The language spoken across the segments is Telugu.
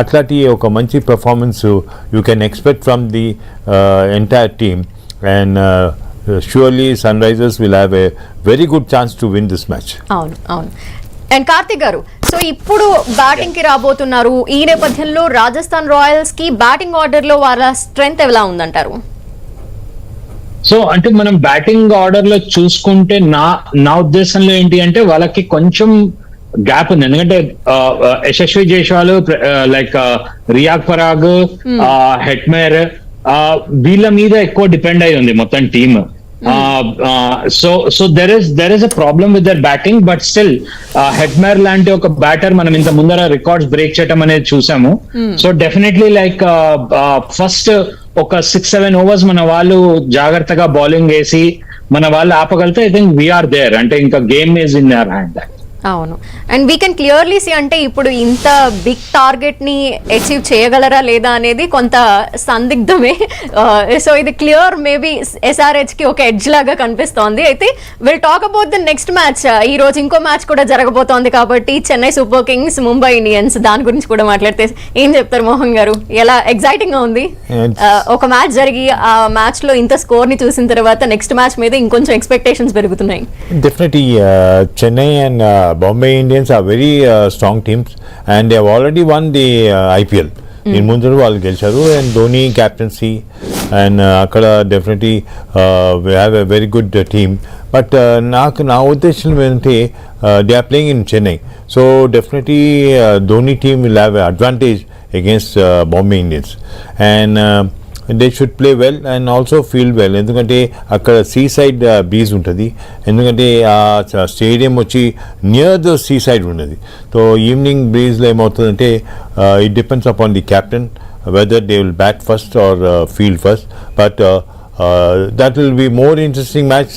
అట్లాంటి ఒక మంచి performance you can expect from the entire team and surely Sunrisers will have a very good chance to win this match. అవును అవును. అండ్ కార్తిక్ గారు, సో ఇప్పుడు బ్యాటింగ్ కి రాబోతున్నారు. ఈ నేపథ్యంలో రాజస్థాన్ రాయల్స్ కి బ్యాటింగ్ ఆర్డర్ లో వాళ్ళ స్ట్రెంగ్త్ ఎలా ఉందంటారు? సో అంటే మనం బ్యాటింగ్ ఆర్డర్ లో చూసుకుంటే నా ఉద్దేశంలో ఏంటి అంటే వాళ్ళకి కొంచెం గ్యాప్ ఉంది. ఎందుకంటే యశస్వి జైస్వాల్, లైక్ రియాగ్ పరాగ్, హెట్మేర్, వీళ్ళ మీద ఎక్కువ డిపెండ్ అయి ఉంది మొత్తం team. So there is a problem with their batting, but still Hetmyer లాంటి ఒక బ్యాటర్ మనం ఇంత ముందర రికార్డ్స్ బ్రేక్ చేయడం అనేది చూసాము. సో డెఫినెట్లీ లైక్ ఫస్ట్ ఒక 6-7 ఓవర్స్ మన వాళ్ళు జాగ్రత్తగా బౌలింగ్ వేసి మన వాళ్ళు ఆపగలితే ఐ థింక్ వీఆర్ దేర్, అంటే ఇంకా game is in their hand. అవును. And we can clearly see, అంటే ఇప్పుడు ఇంత బిగ్ టార్గెట్ ని అచీవ్ చేయగలరా లేదా అనేది కొంత సందిగ్ధమే. సో ఇది క్లియర్ మేబీ SRH కి ఒక ఎడ్జ్ లాగా కనిపిస్తోంది. అయితే will talk about the next match. ఈ రోజు ఇంకో మ్యాచ్ కూడా జరగబోతోంది కాబట్టి Chennai super Kings, Mumbai Indians, దాని గురించి కూడా మాట్లాడితే ఏం చెప్తారు మోహన్ గారు? ఎలా ఎక్సైటింగ్ గా ఉంది ఒక మ్యాచ్ జరిగి ఆ మ్యాచ్ లో ఇంత స్కోర్ ని చూసిన తర్వాత నెక్స్ట్ మ్యాచ్ మీద ఇంకొంచెం ఎక్స్పెక్టేషన్స్ పెరుగుతున్నాయి. Definitely Chennai and Bombay Indians are very strong teams and they have already won the IPL. In ముందరు వాళ్ళు గెలిచారు అండ్ ధోని క్యాప్టెన్సీ అండ్ అక్కడ definitely we have a very good team. But నా ఉద్దేశం ఏంటంటే they are playing in Chennai, so definitely Dhoni team will have a advantage against Bombay Indians and they should play well and also feel well. ఎందుకంటే అక్కడ సీ సైడ్ బ్రీజ్ ఉంటుంది, ఎందుకంటే ఆ స్టేడియం వచ్చి నియర్ ద సీ సైడ్ ఉన్నది. సో ఈవినింగ్ బ్రీజ్లో ఏమవుతుందంటే it depends upon the captain whether they will bat first or field first. But that will be more interesting match.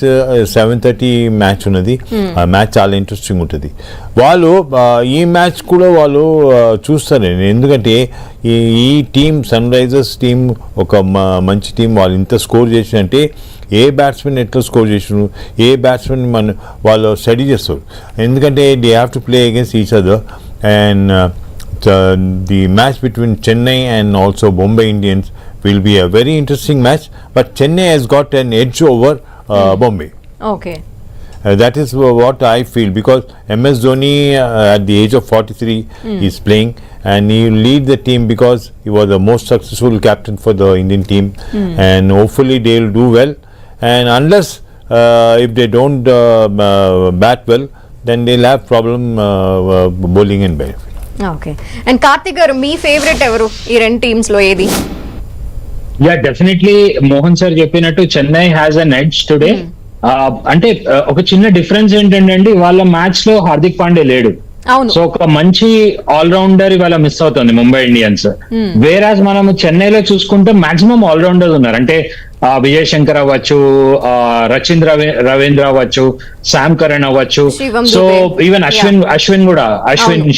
7:30 match ఉన్నది, ఆ మ్యాచ్ చాలా ఇంట్రెస్టింగ్ ఉంటుంది. వాళ్ళు ఈ మ్యాచ్ కూడా వాళ్ళు చూస్తారు, ఎందుకంటే ఈ టీమ్ సన్ రైజర్స్ టీమ్ ఒక మంచి టీం. వాళ్ళు ఇంత స్కోర్ చేసినంటే ఏ బ్యాట్స్మెన్ ఎట్లా స్కోర్ చేసినారు, ఏ బ్యాట్స్మెన్ వాళ్ళు స్టడీ చేస్తారు, ఎందుకంటే they have to play against each other. And the match between Chennai and also Bombay Indians will be a very interesting match, but Chennai has got an edge over Bombay. Okay. That is what I feel, because MS Dhoni at the age of 43 is playing and he will lead the team because he was the most successful captain for the Indian team and hopefully they will do well. And unless if they don't bat well, then they'll have problem bowling and batting. Okay. And Karthik గారు, మీ ఫేవరెట్ ఎవరు ఈ రెండు టీమ్స్ లో? ఏది? యా డెఫినెట్లీ మోహన్ సార్ చెప్పినట్టు Chennai has an edge today. అంటే ఒక చిన్న డిఫరెన్స్ ఏంటంటే వాళ్ళ మ్యాచ్ లో హార్దిక్ పాండే లేడు. సో ఒక మంచి ఆల్రౌండర్ ఇవాళ మిస్ అవుతుంది ముంబై ఇండియన్స్. వేరాజ్ మనము చెన్నైలో చూసుకుంటే మాక్సిమం ఆల్రౌండర్స్ ఉన్నారు, అంటే విజయ్ శంకర్ అవ్వచ్చు, రచిన్ రవీంద్ర అవ్వచ్చు, శామ్ కరణ్ అవ్వచ్చు, సో ఈవెన్ అశ్విన్ కూడా,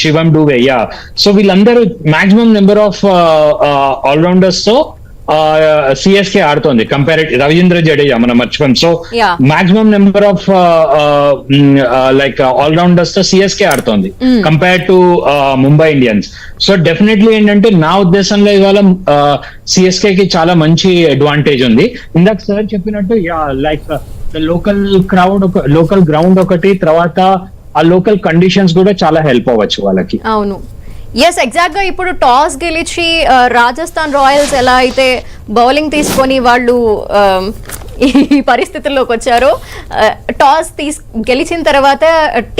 శివం డూబే. యా, సో వీళ్ళందరూ మాక్సిమం నెంబర్ ఆఫ్ ఆల్రౌండర్స్ తో సిఎస్కే ఆడుతోంది. రవీంద్ర జడేజా మనం మర్చిపోయాం. So maximum number of like allrounders తో సిఎస్కే ఆడుతోంది compare to Mumbai Indians. So definitely ఏంటంటే నా ఉద్దేశంలో ఇవాళ సిఎస్కే కి చాలా మంచి అడ్వాంటేజ్ ఉంది. ఇందాక సార్ చెప్పినట్టు లైక్ లోకల్ గ్రౌండ్ ఒకటి, తర్వాత ఆ లోకల్ కండిషన్స్ కూడా చాలా హెల్ప్ అవ్వచ్చు వాళ్ళకి. అవును, ఎస్ ఎగ్జాక్ట్ గా. ఇప్పుడు టాస్ గెలిచి రాజస్థాన్ రాయల్స్ ఎలా అయితే బౌలింగ్ తీసుకొని వాళ్ళు ఈ పరిస్థితుల్లోకి వచ్చారో, టాస్ గెలిచిన తర్వాత